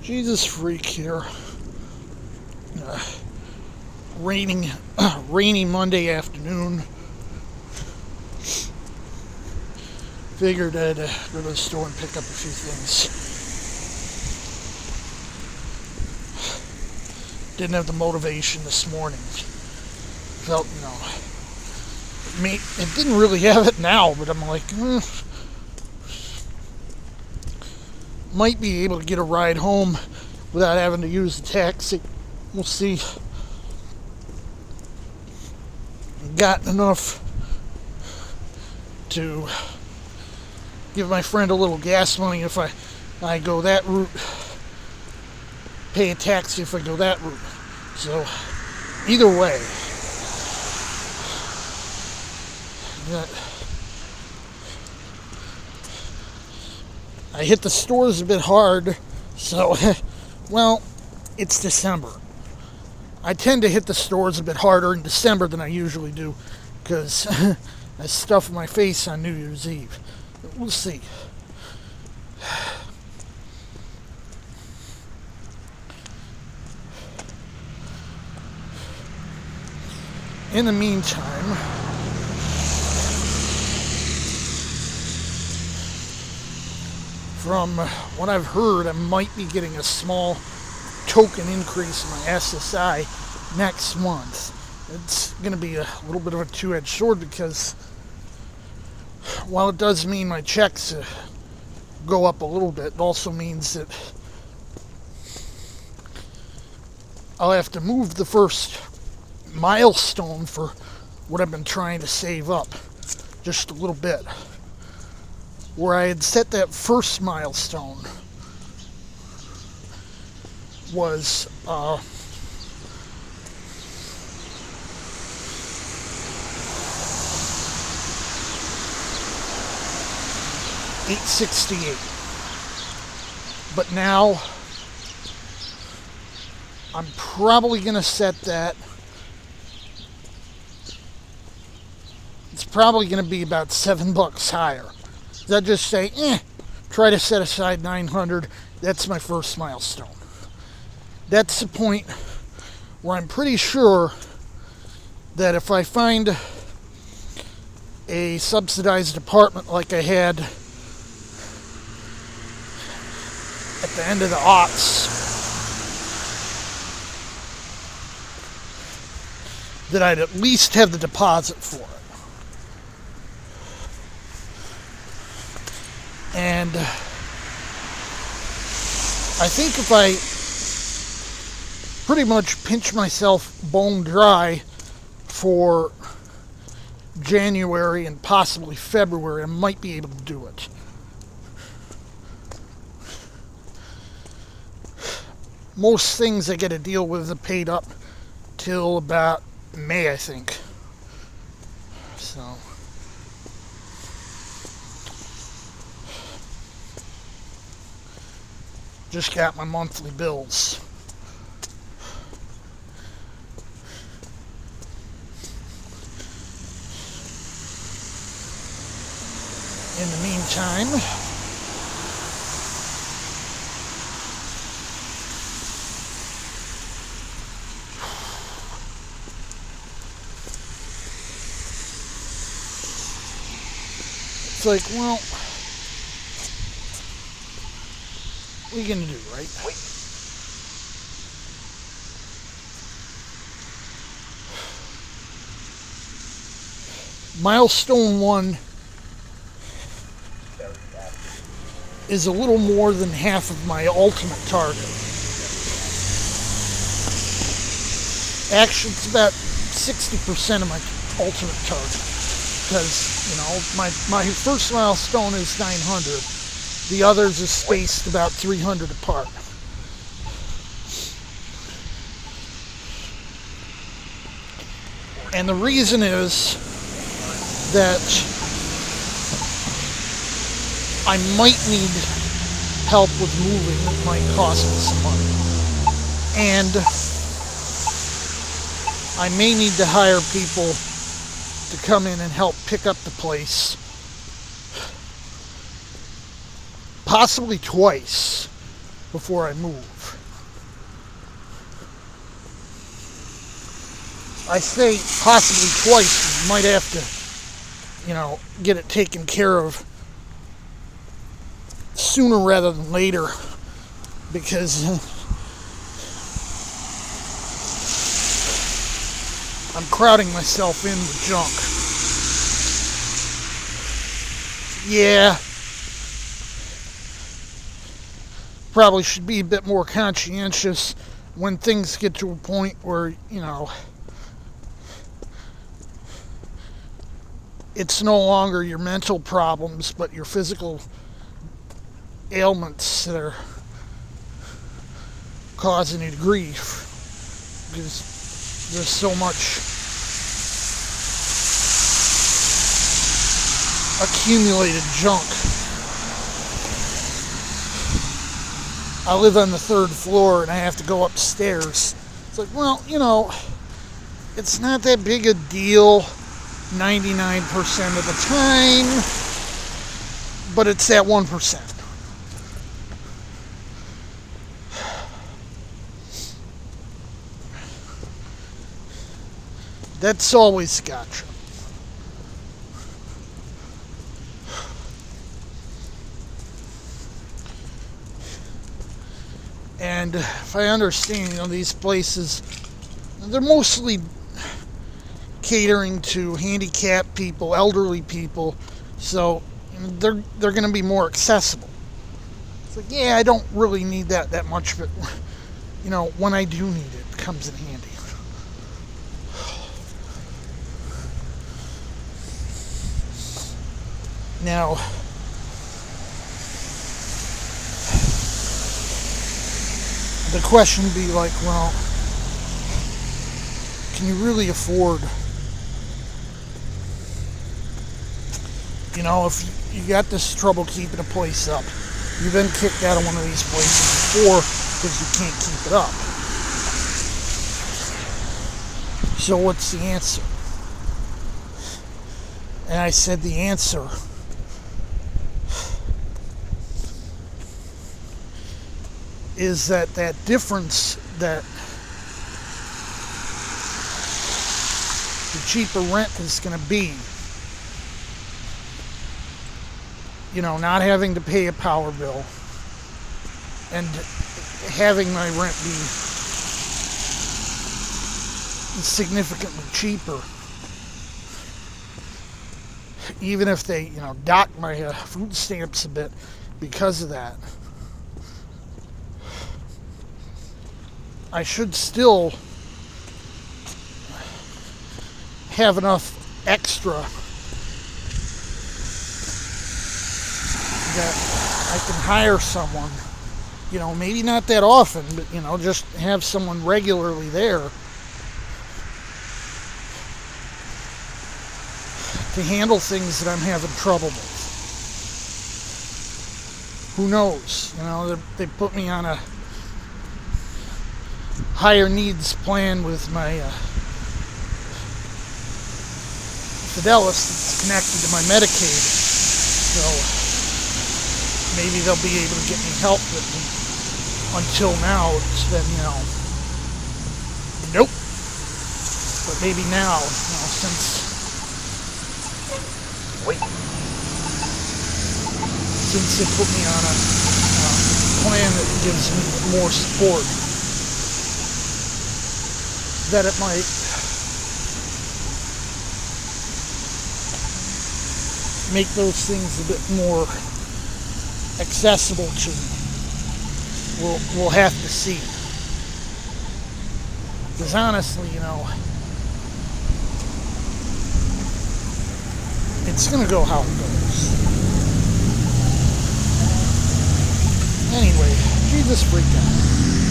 Jesus freak here. Rainy Monday afternoon. Figured I'd go to the store and pick up a few things. Didn't have the motivation this morning. Felt, it didn't really have it now, but I'm like, might be able to get a ride home without having to use the taxi. We'll see. Got enough to give my friend a little gas money if I go that route. Pay a taxi if I go that route. So, either way. I hit the stores a bit hard, so, well, it's December. I tend to hit the stores a bit harder in December than I usually do, because I stuff my face on New Year's Eve. We'll see. In the meantime, from what I've heard, I might be getting a small token increase in my SSI next month. It's going to be a little bit of a two-edged sword because while it does mean my checks go up a little bit, it also means that I'll have to move the first milestone for what I've been trying to save up just a little bit. Where I had set that first milestone was $868. But now I'm probably going to set that. It's probably going to be about $7 higher. I just say, try to set aside $900. That's my first milestone. That's the point where I'm pretty sure that if I find a subsidized apartment like I had at the end of the aughts, that I'd at least have the deposit for it. And I think if I pretty much pinch myself bone dry for January and possibly February, I might be able to do it. Most things I get to deal with are paid up till about May, I think. So just got my monthly bills. In the meantime, it's like, well, what are you gonna do, right? Milestone 1 is a little more than half of my ultimate target. Actually, it's about 60% of my ultimate target. Because, my first milestone is 900. The others are spaced about 300 apart. And the reason is that I might need help with moving. It might cost me some money. And I may need to hire people to come in and help pick up the place. Possibly twice. before I move. I say possibly twice. You might have to, get it taken care of sooner rather than later, because I'm crowding myself in with junk. Yeah, probably should be a bit more conscientious when things get to a point where, it's no longer your mental problems, but your physical ailments that are causing you grief. Because there's so much accumulated junk. I live on the 3rd floor and I have to go upstairs. It's like, well, it's not that big a deal 99% of the time, but it's that 1%. That's always gotcha. And if I understand, these places, they're mostly catering to handicapped people, elderly people, so they're going to be more accessible. It's like, yeah, I don't really need that much, but when I do need it, it comes in handy. Now, the question would be like, well, can you really afford, if you got this trouble keeping a place up, you've been kicked out of one of these places before because you can't keep it up. So what's the answer? And I said the answer is that difference, that the cheaper rent is going to be, not having to pay a power bill and having my rent be significantly cheaper, even if they dock my food stamps a bit because of that. I should still have enough extra that I can hire someone, maybe not that often, but, just have someone regularly there to handle things that I'm having trouble with. Who knows? They put me on a higher needs plan with my Fidelis that's connected to my Medicaid, so maybe they'll be able to get me help. But until now, it's been nope. But maybe now, since they put me on a plan that gives me more support, that it might make those things a bit more accessible to me. We'll have to see. Because honestly, it's going to go how it goes. Anyway, Jesus freak out.